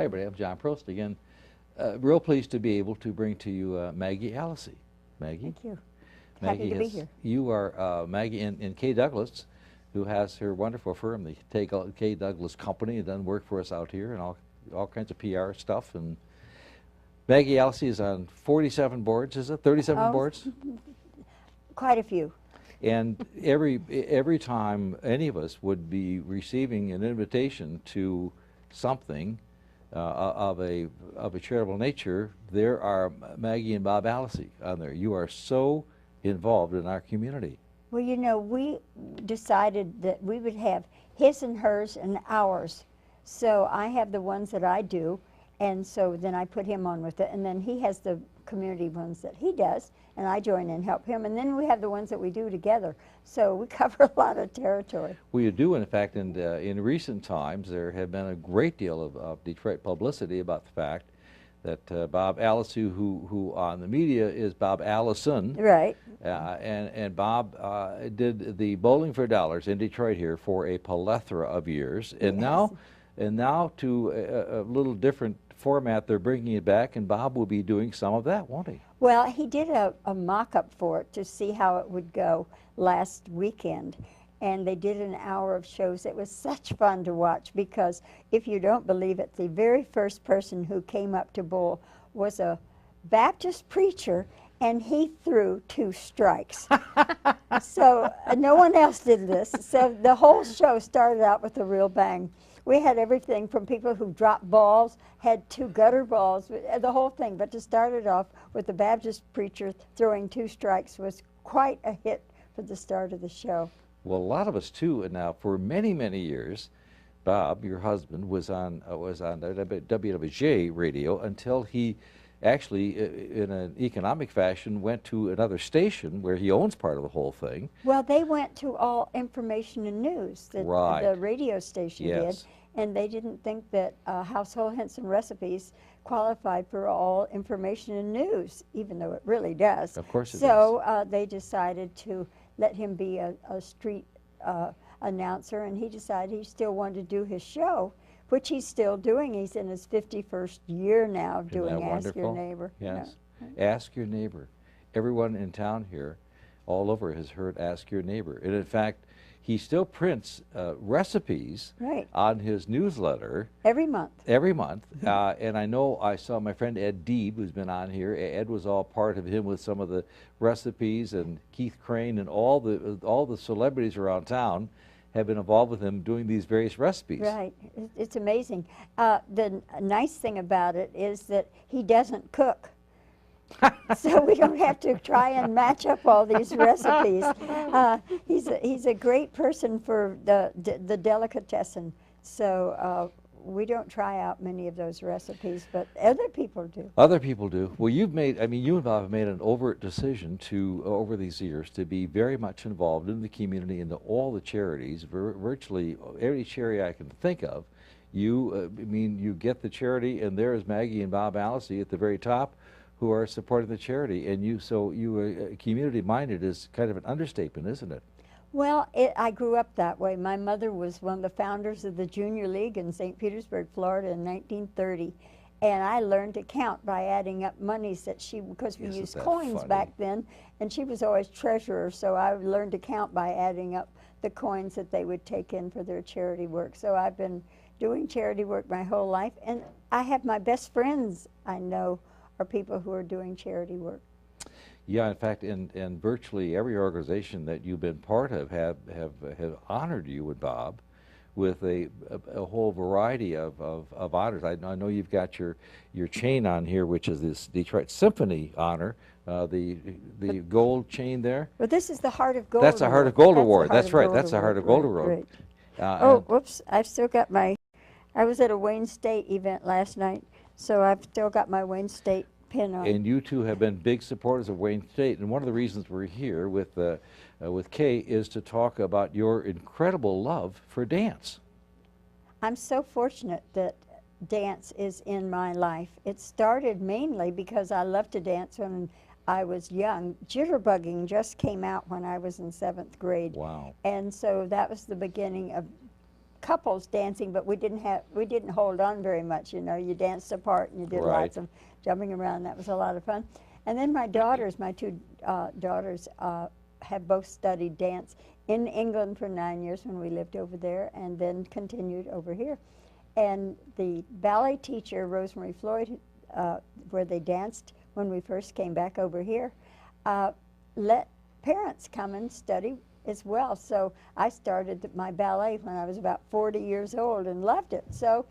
Hi, everybody. I'm John Prost again. Real pleased to be able to bring to you Maggie Allisey. Maggie? Thank you. Maggie Happy to be here. You are Maggie in Kay Douglas, who has her wonderful firm, the Kay Douglas Company, and done work for us out here and all kinds of PR stuff. And Maggie Allisey is on 47 boards, is it? 37 boards? Quite a few. And every time any of us would be receiving an invitation to something of a charitable nature, there are Maggie and Bob Allisey on there. You are so involved in our community. Well, you know, we decided that we would have his and hers and ours. So I have the ones that I do, and so then I put him on with it, and then he has the community ones that he does, and I join and help him, and then we have the ones that we do together. So we cover a lot of territory. Well, you do, in fact, and in recent times there have been a great deal of Detroit publicity about the fact that Bob Allisey, who on the media is Bob Allison, right? And Bob did the Bowling for Dollars in Detroit here for a plethora of years, and Yes. now to a little different format, they're bringing it back, and Bob will be doing some of that, won't he? Well, he did a mock-up for it to see how it would go last weekend, and they did an hour of shows. It was such fun to watch because, if you don't believe it, the very first person who came up to bowl was a Baptist preacher, and he threw 2 strikes. So no one else did this. So the whole show started out with a real bang. We had everything from people who dropped balls, had 2 gutter balls, the whole thing. But to start it off with the Baptist preacher throwing 2 strikes was quite a hit for the start of the show. Well, a lot of us too, and now for many, many years, Bob, your husband, was on WWJ radio until he actually, in an economic fashion, went to another station where he owns part of the whole thing. Well, they went to all information and news that Right. the radio station Yes. did, and they didn't think that Household Hints and Recipes qualified for all information and news, even though it really does. Of course it So they decided to let him be a street announcer, and he decided he still wanted to do his show, which he's still doing. He's in his 51st year now of Isn't doing that Ask Your wonderful? Neighbor. you know. Yes. Ask Your Neighbor. Everyone in town here, all over, has heard Ask Your Neighbor. And in fact, he still prints recipes Right. on his newsletter Every month. every month. And I know I saw my friend Ed Deeb, who's been on here. Ed was all part of him with some of the recipes, and Keith Crane and all the celebrities around town have been involved with him doing these various recipes. Right. It's amazing. The nice thing about it is that he doesn't cook. So we don't have to try and match up all these recipes. He's a great person for the delicatessen. So we don't try out many of those recipes, but other people do. Other people do. Well, you and Bob have made an overt decision to, over these years, to be very much involved in the community, into all the charities, virtually every charity I can think of. You get the charity, and there is Maggie and Bob Allisey at the very top, who are supporting the charity, and you are community-minded is kind of an understatement, isn't it? Well, I grew up that way. My mother was one of the founders of the Junior League in St. Petersburg, Florida in 1930, and I learned to count by adding up monies that because we used coins back then, and she was always treasurer, so I learned to count by adding up the coins that they would take in for their charity work. So I've been doing charity work my whole life, and I have my best friends I know are people who are doing charity work. Yeah, in fact, and virtually every organization that you've been part of have honored you and Bob with a whole variety of honors. I know you've got your chain on here, which is this Detroit Symphony honor, the gold chain there. Well, this is the Heart of Gold. That's the Heart of Gold Award. That's right. That's the Heart of Gold Award. Right. Whoops! I've still got my. I was at a Wayne State event last night, so I've still got my Wayne State pin on. And you two have been big supporters of Wayne State, and one of the reasons we're here with Kay is to talk about your incredible love for dance. I'm so fortunate that dance is in my life. It started mainly because I loved to dance when I was young. Jitterbugging just came out when I was in 7th grade. Wow. And so that was the beginning of couples dancing, but we didn't hold on very much. You know, you danced apart and you did Right. lots of jumping around. That was a lot of fun. And then my daughters, my two daughters, have both studied dance in England for 9 years when we lived over there, and then continued over here. And the ballet teacher, Rosemary Floyd, where they danced when we first came back over here, let parents come and study as well. So I started my ballet when I was about 40 years old and loved it. So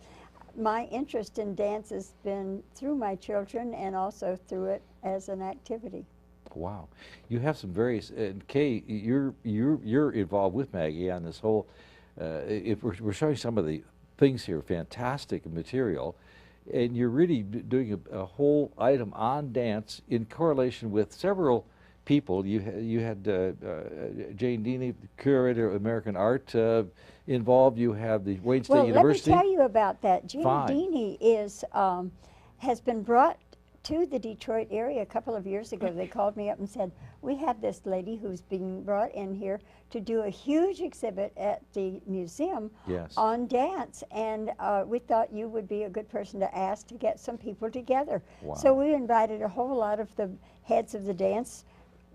my interest in dance has been through my children and also through it as an activity. Wow, you have some various. And Kay, you're involved with Maggie on this whole. If we're showing some of the things here, fantastic material, and you're really doing a whole item on dance in correlation with several people. You had Jane Deeney, curator of American art, involved. You have the Wayne State University. Let me tell you about that. Jane Fine. Deeney is has been brought to the Detroit area a couple of years ago. They called me up and said, we have this lady who's being brought in here to do a huge exhibit at the museum Yes. on dance, and we thought you would be a good person to ask to get some people together. Wow. So we invited a whole lot of the heads of the dance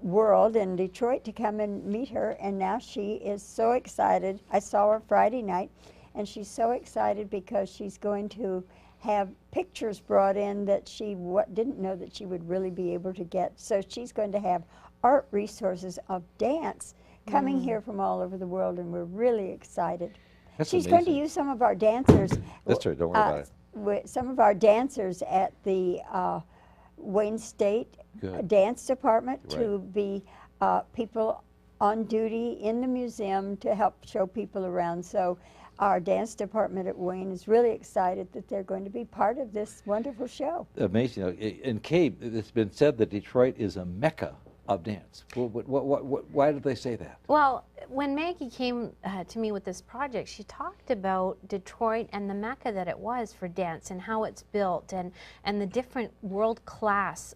world in Detroit to come and meet her, and now she is so excited. I saw her Friday night, and she's so excited because she's going to have pictures brought in that she didn't know that she would really be able to get. So she's going to have art resources of dance coming here from all over the world, and we're really excited. That's She's going to amazing. use some of our dancers. That's right, don't worry about it. With some of our dancers at the Wayne State Good. Dance Department Right. to be people on duty in the museum to help show people around. So our dance department at Wayne is really excited that they're going to be part of this wonderful show. Amazing. And Kay, it's been said that Detroit is a Mecca of dance. Why did they say that? Well, when Maggie came to me with this project, she talked about Detroit and the Mecca that it was for dance and how it's built, and the different world-class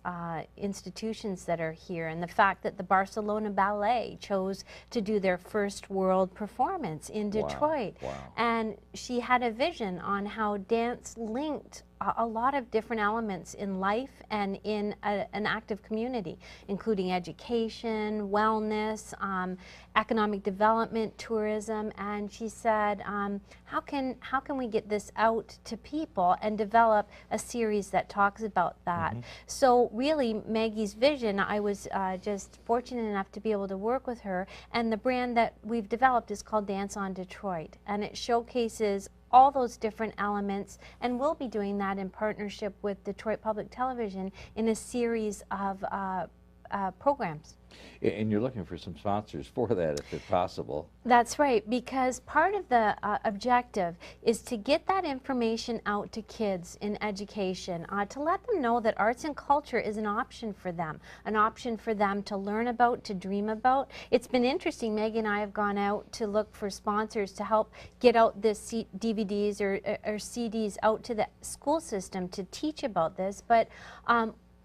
institutions that are here, and the fact that the Barcelona Ballet chose to do their first world performance in Detroit. Wow. And she had a vision on how dance linked a lot of different elements in life and in an active community, including education, wellness, economic development, tourism. And she said, how can we get this out to people and develop a series that talks about that? So really, Maggie's vision, I was just fortunate enough to be able to work with her, and the brand that we've developed is called Dance on Detroit, and it showcases all those different elements, and we'll be doing that in partnership with Detroit Public Television in a series of programs. And you're looking for some sponsors for that, if it's possible. That's right, because part of the objective is to get that information out to kids in education, to let them know that arts and culture is an option for them to learn about, to dream about. It's been interesting. Maggie and I have gone out to look for sponsors to help get out this DVDs or CDs out to the school system to teach about this. But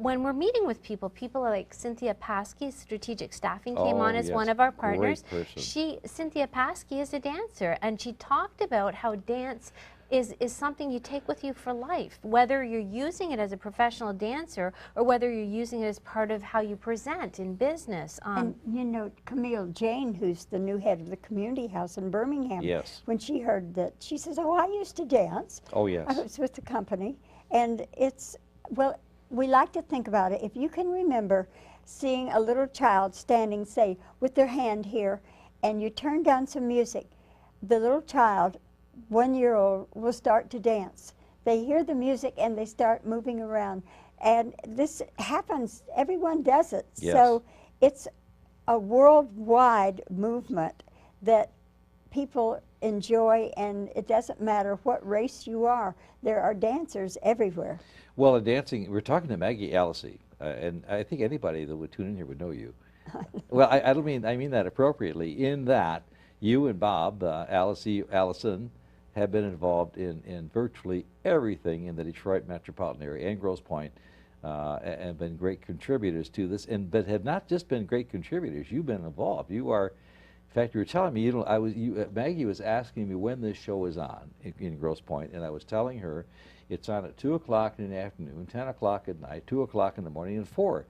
when we're meeting with people like Cynthia Paskey, Strategic Staffing, came on as one of our partners. Great person. Cynthia Paskey is a dancer, and she talked about how dance is something you take with you for life, whether you're using it as a professional dancer or whether you're using it as part of how you present in business. And you know, Camille Jane, who's the new head of the community house in Birmingham, Yes. when she heard that, she says, oh, I used to dance. Oh, yes. I was with the company, and it's, well, we like to think about it. If you can remember seeing a little child standing, say, with their hand here, and you turn down some music, the little child, 1-year-old, will start to dance. They hear the music and they start moving around. And this happens, everyone does it. Yes. So it's a worldwide movement that people enjoy, and it doesn't matter what race you are. There are dancers everywhere. Well, dancing, we're talking to Maggie Allison, and I think anybody that would tune in here would know you. Well, I mean that appropriately, in that you and Bob, Allison, have been involved in virtually everything in the Detroit metropolitan area and Grosse Pointe, and been great contributors to this, but have not just been great contributors, you've been involved. In fact, you were telling me, Maggie was asking me when this show is on in Grosse Pointe, and I was telling her it's on at 2 o'clock in the afternoon, 10 o'clock at night, 2 o'clock in the morning, and 4.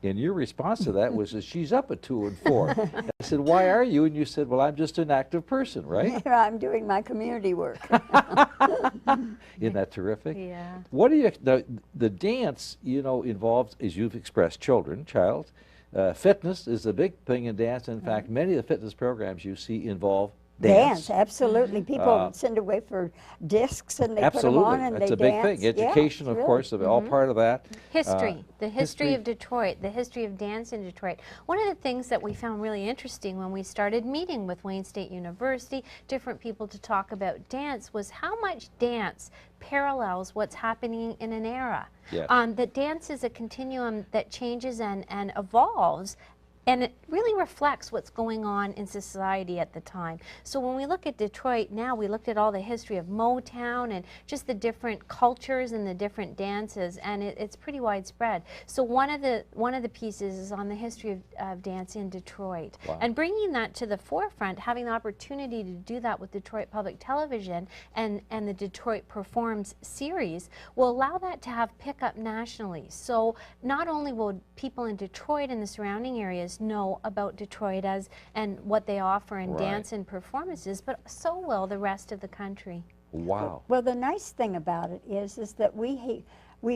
And your response to that was that she's up at 2 and 4. I said, why are you? And you said, well, I'm just an active person, right? I'm doing my community work. Isn't that terrific? Yeah. What do you, the dance, involves, as you've expressed, child. Fitness is a big thing in dance. In fact, many of the fitness programs you see involve dance. Absolutely. People send away for discs and they put them on and That's they a big dance. thing. Education, of course, all part of that. History, the history of Detroit, the history of dance in Detroit. One of the things that we found really interesting when we started meeting with Wayne State University, different people to talk about dance, was how much dance parallels what's happening in an era. Yes. That dance is a continuum that changes and evolves, and it really reflects what's going on in society at the time. So when we look at Detroit now, we looked at all the history of Motown and just the different cultures and the different dances, and it's pretty widespread. So one of the pieces is on the history of dance in Detroit. Wow. And bringing that to the forefront, having the opportunity to do that with Detroit Public Television and the Detroit Performs series will allow that to have pickup nationally. So not only will people in Detroit and the surrounding areas know about Detroit and what they offer in dance and performances, but so will the rest of the country. Wow. Well, the nice thing about it is that we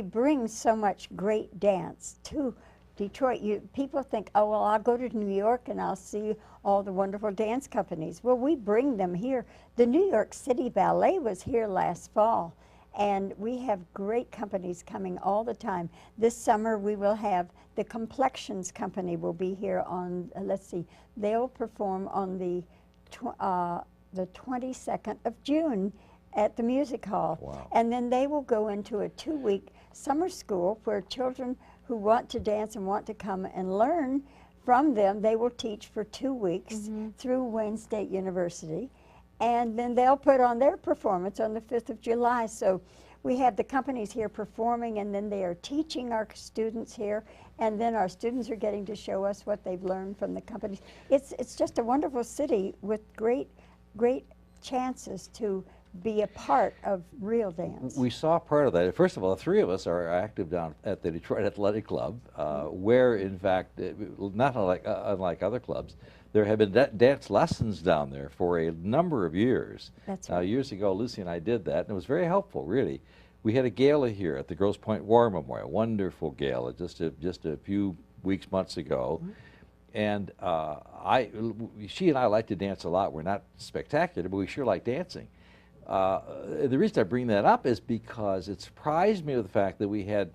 bring so much great dance to Detroit. People think, oh, well, I'll go to New York and I'll see all the wonderful dance companies. Well, we bring them here. The New York City Ballet was here last fall, and we have great companies coming all the time. This summer we will have the Complexions Company will be here on, let's see, they'll perform on the 22nd of June at the Music Hall. Wow. And then they will go into a 2-week summer school where children who want to dance and want to come and learn from them, they will teach for 2 weeks through Wayne State University. And then they'll put on their performance on the 5th of July. So we have the companies here performing, and then they are teaching our students here, and then our students are getting to show us what they've learned from the companies. It's just a wonderful city with great chances to be a part of real dance. We saw part of that. First of all, the three of us are active down at the Detroit Athletic Club, where, in fact, not unlike other clubs, there have been dance lessons down there for a number of years. That's Now, right. years ago, Lucy and I did that, and it was very helpful, really. We had a gala here at the Grosse Pointe War Memorial, wonderful gala, just a few months ago. And she and I like to dance a lot. We're not spectacular, but we sure like dancing. The reason I bring that up is because it surprised me with the fact that we had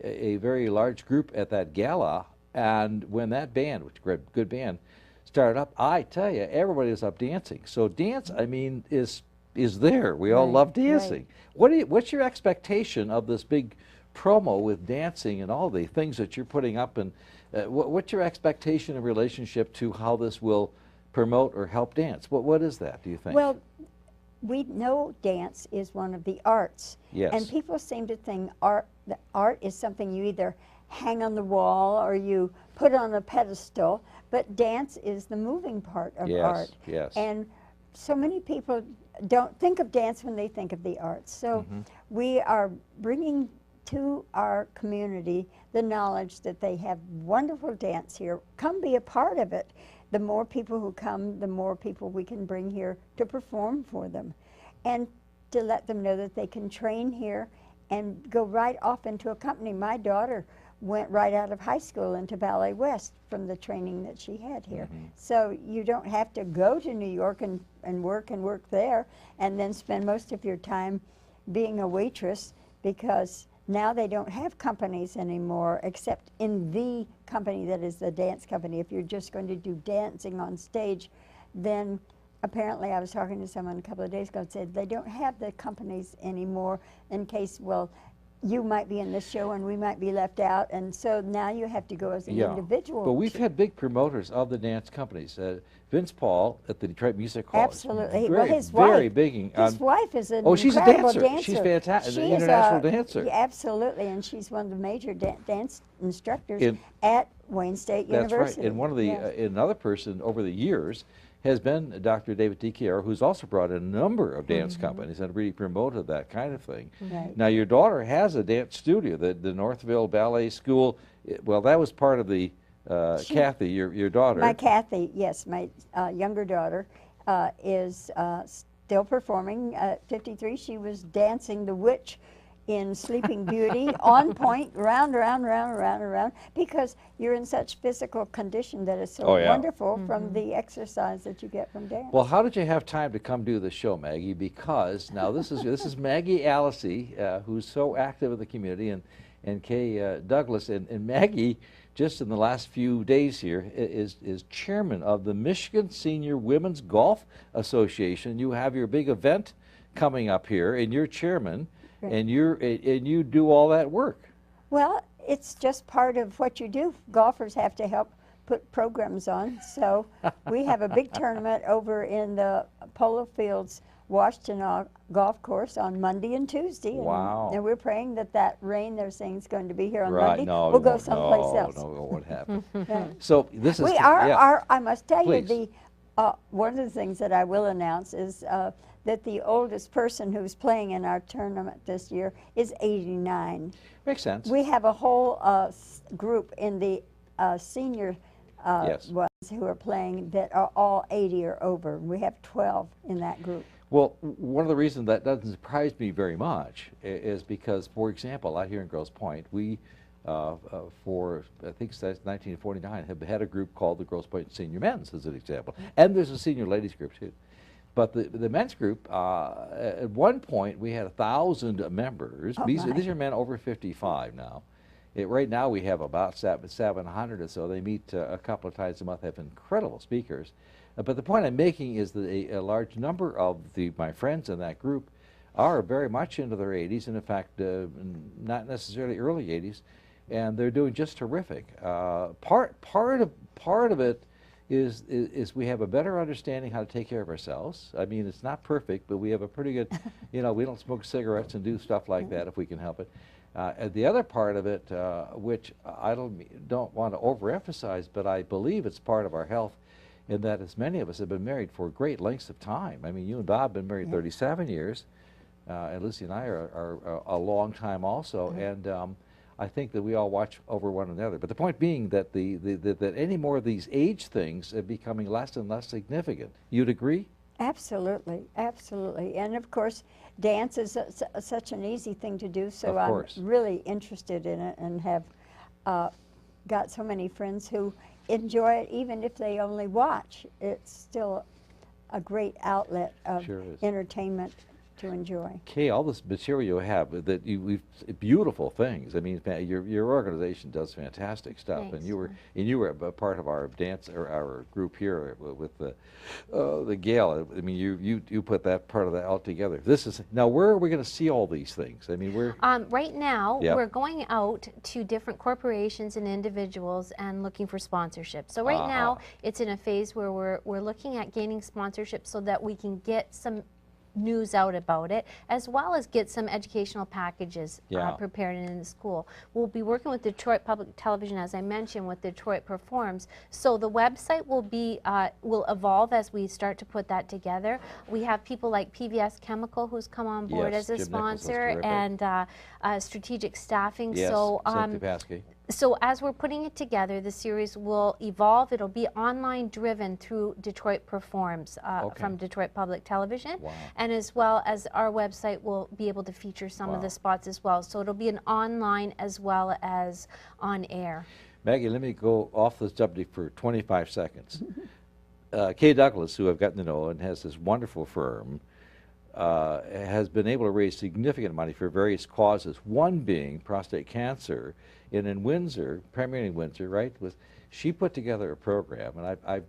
a very large group at that gala, and when that band, which is a good band, started up, I tell you, everybody was up dancing. So dance, I mean, is there. We all love dancing. What's your expectation of this big promo with dancing and all the things that you're putting up, and what's your expectation in relationship to how this will promote or help dance? What is that, do you think? Well, we know dance is one of the arts. Yes. And people seem to think that art is something you either hang on the wall or you put on a pedestal, but dance is the moving part of art. Yes. And so many people don't think of dance when they think of the arts. So we are bringing to our community the knowledge that they have wonderful dance here. Come be a part of it. The more people who come, the more people we can bring here to perform for them, and to let them know that they can train here and go right off into a company. My daughter went right out of high school into Ballet West from the training that she had here. So you don't have to go to New York and work there and then spend most of your time being a waitress, because now they don't have companies anymore except in the company that is the dance company. If you're just going to do dancing on stage, then apparently I was talking to someone a couple of days ago and said they don't have the companies anymore in case, well, you might be in this show and we might be left out, and so now you have to go as an individual. But we've had big promoters of the dance companies. Vince Paul at the Detroit Music Hall. Absolutely. Very, Well, his very wife, big. his wife is an she's a incredible dancer. She's fantastic. An international dancer. Yeah, absolutely, and she's one of the major dance instructors In- at Wayne State That's University. right. And one of the another person over the years has been Dr. David DiChiaro, who's also brought in a number of dance companies and really promoted that kind of thing. Right. Now, your daughter has a dance studio, the Northville Ballet School. Well, that was part of the Kathy, your daughter. My Kathy, yes, my younger daughter is still performing at 53. She was dancing the witch in Sleeping Beauty, on point, round, because you're in such physical condition that is so wonderful from the exercise that you get from dance. Well, how did you have time to come do the show, Maggie? Because now this is Maggie Alessi, who's so active in the community, and Kay Douglas, and Maggie, just in the last few days here, is chairman of the Michigan Senior Women's Golf Association. You have your big event coming up here, and you're chairman. Right. And you do all that work. Well, it's just part of what you do. Golfers have to help put programs on. So we have a big tournament over in the Polo Fields Washington Golf Course on Monday and Tuesday. Wow. And we're praying that rain they're saying is going to be here on Right. Monday. No, we'll go someplace else. No, it won't happen. Right. So this is We are, I must tell Please. you, one of the things that I will announce is that the oldest person who's playing in our tournament this year is 89. Makes sense. We have a whole group in the senior Yes. ones who are playing that are all 80 or over. We have 12 in that group. Well, one of the reasons that doesn't surprise me very much is because, for example, out here in Grosse Pointe, we, for I think since 1949, have had a group called the Grosse Pointe Senior Men's, as an example. And there's a senior ladies group, too. But the men's group, at one point, we had 1,000 members. Oh, These my. are men over 55 now. Right now, we have about 700 or so. They meet a couple of times a month, have incredible speakers. But the point I'm making is that a large number of my friends in that group are very much into their 80s, and in fact, not necessarily early 80s, and they're doing just terrific. Part of it is we have a better understanding how to take care of ourselves. I mean, it's not perfect, but we have a pretty good, we don't smoke cigarettes and do stuff like that if we can help it. And the other part of it, which I don't want to overemphasize, but I believe it's part of our health, in that as many of us have been married for great lengths of time. I mean, you and Bob have been married 37 years, and Lucy and I are a long time also, and I think that we all watch over one another. But the point being that that any more of these age things are becoming less and less significant. You'd agree? Absolutely, absolutely. And of course, dance is such an easy thing to do, so Of course. I'm really interested in it and have got so many friends who enjoy it even if they only watch. It's still a great outlet of Sure is. entertainment to enjoy. Kay, all this material you have, we've beautiful things. I mean, your organization does fantastic stuff, Thanks. and you were a part of our dance or our group here with the Gale. I mean, you put that part of that all together. Now, where are we going to see all these things? I mean, right now, Yep. we're going out to different corporations and individuals and looking for sponsorship. So right now, it's in a phase where we're looking at gaining sponsorship so that we can get some news out about it, as well as get some educational packages prepared in the school. We'll be working with Detroit Public Television, as I mentioned, with Detroit Performs. So the website will evolve as we start to put that together. We have people like PVS Chemical who's come on board Yes, as a Jim Nichols is sponsor, terrific. and Strategic Staffing. yes, So Cynthia Paskey. so as we're putting it together, the series will evolve. It'll be online driven through Detroit Performs from Detroit Public Television. Wow. And as well as our website will be able to feature some of the spots as well. So it'll be an online as well as on air. Maggie, let me go off the subject for 25 seconds. Kay Douglas, who I've gotten to know and has this wonderful firm, has been able to raise significant money for various causes, one being prostate cancer. And in Windsor, primarily in Windsor, right, she put together a program, and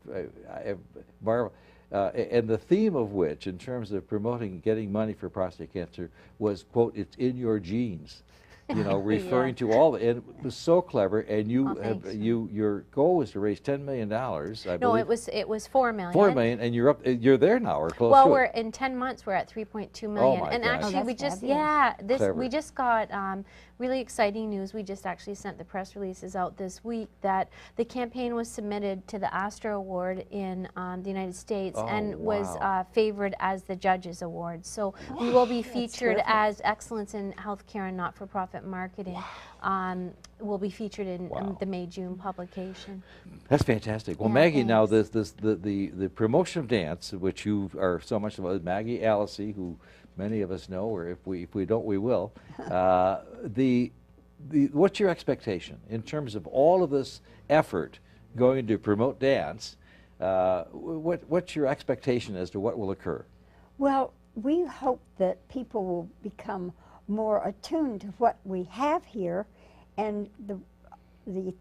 and the theme of which, in terms of promoting getting money for prostate cancer, was, quote, "It's in your genes." you know, referring to all, and it was so clever, and you, Oh, thanks. your goal was to raise $10 million, I No, believe. it was 4 million. 4 million, and you're there now, or close Well, to we're it. in 10 months. We're at 3.2 million. my and gosh. actually, Oh, we that's just fabulous. Clever. we just got really exciting news. We just actually sent the press releases out this week that the campaign was submitted to the Astor Award in the United States Oh, and was wow. favored as the Judges Award. So we will be featured terrific. as Excellence in Healthcare and Not-for-Profit Marketing. Will be featured in Wow. the May-June publication. That's fantastic. Well, Yeah, Maggie, now thanks. the promotion of dance, which you are so much about, Maggie Alasey, who many of us know, or if we don't, we will. What's your expectation in terms of all of this effort going to promote dance? What's your expectation as to what will occur? Well, we hope that people will become more attuned to what we have here and the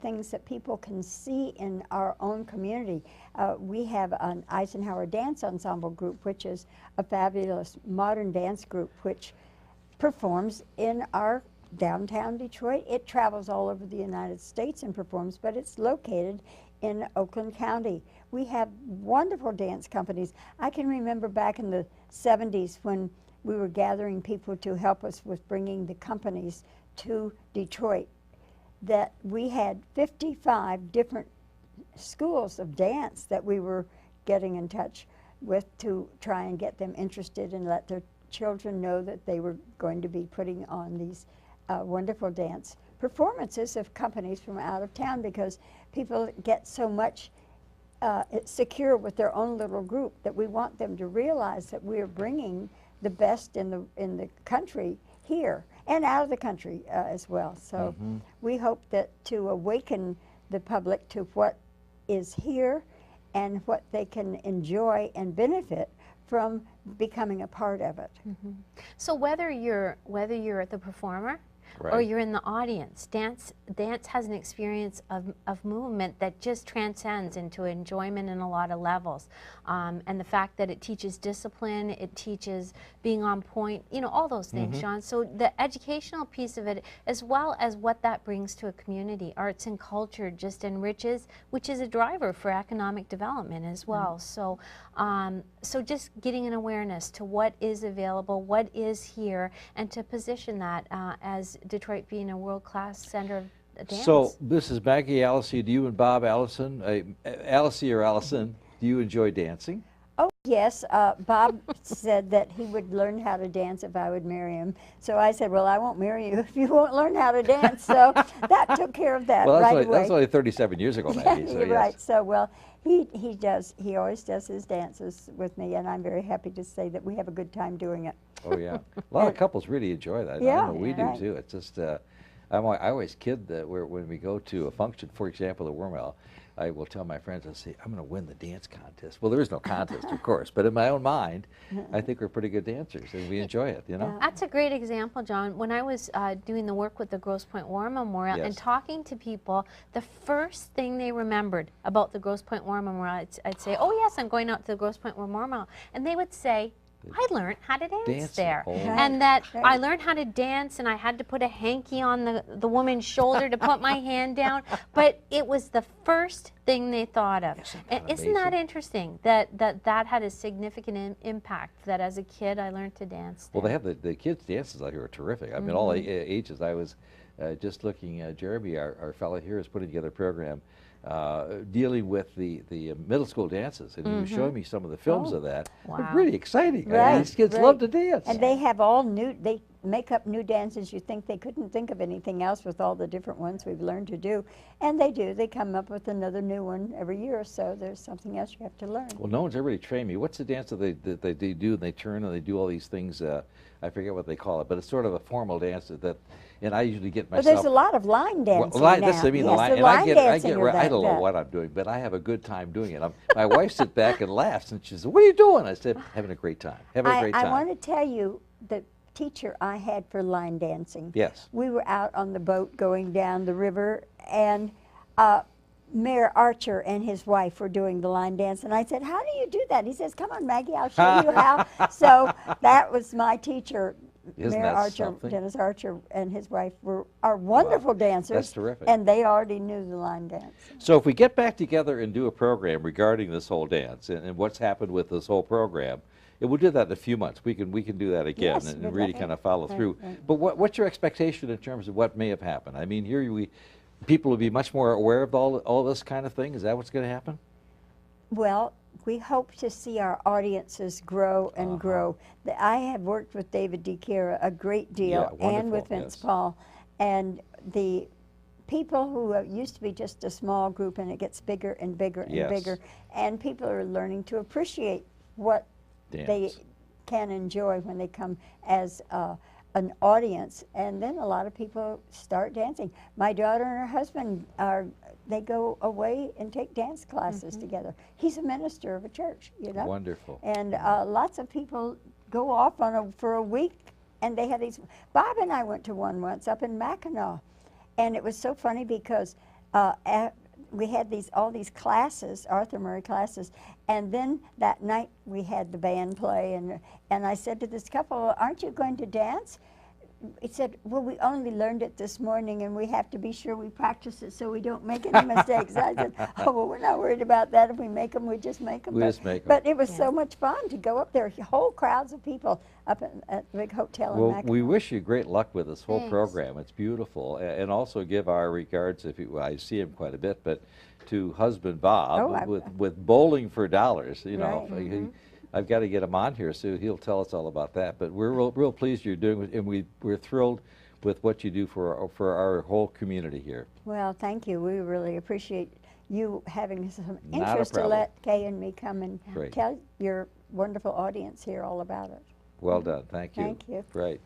things that people can see in our own community. We have an Eisenhower Dance Ensemble group, which is a fabulous modern dance group which performs in our downtown Detroit. It travels all over the United States and performs, but it's located in Oakland County. We have wonderful dance companies. I can remember back in the 70s when we were gathering people to help us with bringing the companies to Detroit, that we had 55 different schools of dance that we were getting in touch with to try and get them interested and let their children know that they were going to be putting on these wonderful dance performances of companies from out of town, because people get so much secure with their own little group that we want them to realize that we are bringing the best in the country here and out of the country as well. So we hope that to awaken the public to what is here and what they can enjoy and benefit from becoming a part of it. So whether you're the performer or Right. you're in the audience, dance has an experience of movement that just transcends into enjoyment in a lot of levels. And the fact that it teaches discipline, it teaches being on point, you know, all those things, John. So the educational piece of it, as well as what that brings to a community, arts and culture just enriches, which is a driver for economic development as well. So, so just getting an awareness to what is available, what is here, and to position that as Detroit being a world-class center of dance. So this is Maggie Alasey. Do you and Bob Allison, Alasey or Allison, do you enjoy dancing? Oh, yes. Bob said that he would learn how to dance if I would marry him. So I said, well, I won't marry you if you won't learn how to dance. So that took care of that Well, right away. that's only 37 years ago, Maggie. So You're yes. right. So, well, he always does his dances with me, and I'm very happy to say that we have a good time doing it. Oh yeah, a lot of couples really enjoy that. Yeah, I know we do right. too. It's just I always kid that when we go to a function, for example, at Wormel, I will tell my friends, I say, I'm going to win the dance contest. Well, there is no contest, of course, but in my own mind, I think we're pretty good dancers and we enjoy it. You know. That's a great example, John. When I was doing the work with the Grosse Pointe War Memorial and Yes. talking to people, the first thing they remembered about the Grosse Pointe War Memorial, I'd say, oh yes, I'm going out to the Grosse Pointe War Memorial. And they would say, I learned how to dance Dancing. there. Oh. And that Right. I learned how to dance, and I had to put a hanky on the woman's shoulder to put my hand down. But it was the first thing they thought of. Isn't And that isn't that amazing? interesting that had a significant impact, that as a kid I learned to dance there. Well, they have the kids' dances out here are terrific. I mean, all ages. I was just looking. Jeremy, our fellow here, is putting together a program dealing with the middle school dances, and he was showing me some of the films of that. They're Wow. really exciting. I mean, Right, these kids right. love to dance. And they have all new, they make up new dances. You think they couldn't think of anything else with all the different ones we've learned to do. And they do. They come up with another new one every year or so. There's something else you have to learn. Well, no one's ever really trained me. What's the dance that they do, and they turn and they do all these things? I forget what they call it, but it's sort of a formal dance that, and I usually get But myself. there's a lot of line dancing Well, now. that's what I mean. Yes, The line, the and I line get dancing right. I don't know that. what I'm doing, but I have a good time doing it. My wife sits back and laughs, and she says, "What are you doing?" I said, "Having a great time. Having a great time." I want to tell you the teacher I had for line dancing. Yes. We were out on the boat going down the river, and Mayor Archer and his wife were doing the line dance, and I said, "How do you do that?" He says, "Come on, Maggie, I'll show you how." So that was my teacher Isn't Mayor that Archer, something? Dennis Archer, and his wife are wonderful dancers. That's terrific. And they already knew the line dance. So if we get back together and do a program regarding this whole dance and what's happened with this whole program, and we'll do that in a few months. We can do that again Yes, and we'd really like kind it. of follow Right, through. right. But what's your expectation in terms of what may have happened? I mean, people will be much more aware of all this kind of thing. Is that what's going to happen? Well, we hope to see our audiences grow and grow. I have worked with David DiChiara a great deal, Yeah, and with wonderful, Vince yes. Paul, and the people who used to be just a small group, and it gets bigger and bigger and Yes. bigger, and people are learning to appreciate what they Dance. can enjoy when they come as an audience, and then a lot of people start dancing. My daughter and her husband they go away and take dance classes together. He's a minister of a church, you know. Wonderful. And lots of people go off for a week, and they have these. Bob and I went to one once up in Mackinac, and it was so funny because we had all these classes, Arthur Murray classes, and then that night we had the band play, and I said to this couple, "Aren't you going to dance?" He said, "Well, we only learned it this morning, and we have to be sure we practice it so we don't make any mistakes." I said, "Oh, well, we're not worried about that. If we make them, we just make them." We just make 'em. But it was so much fun to go up there, whole crowds of people up at the big hotel in Well, Mackinac. we wish you great luck with this whole Thanks. program. It's beautiful. And also give our regards, I see him quite a bit, but to husband Bob with Bowling for Dollars. You know, Right. I've got to get him on here so he'll tell us all about that. But we're real pleased you're doing it, and we're thrilled with what you do for our whole community here. Well, thank you. We really appreciate you having some Not a interest to problem. let Kay and me come and Great. tell your wonderful audience here all about it. Well done. Thank you. Thank you. Great.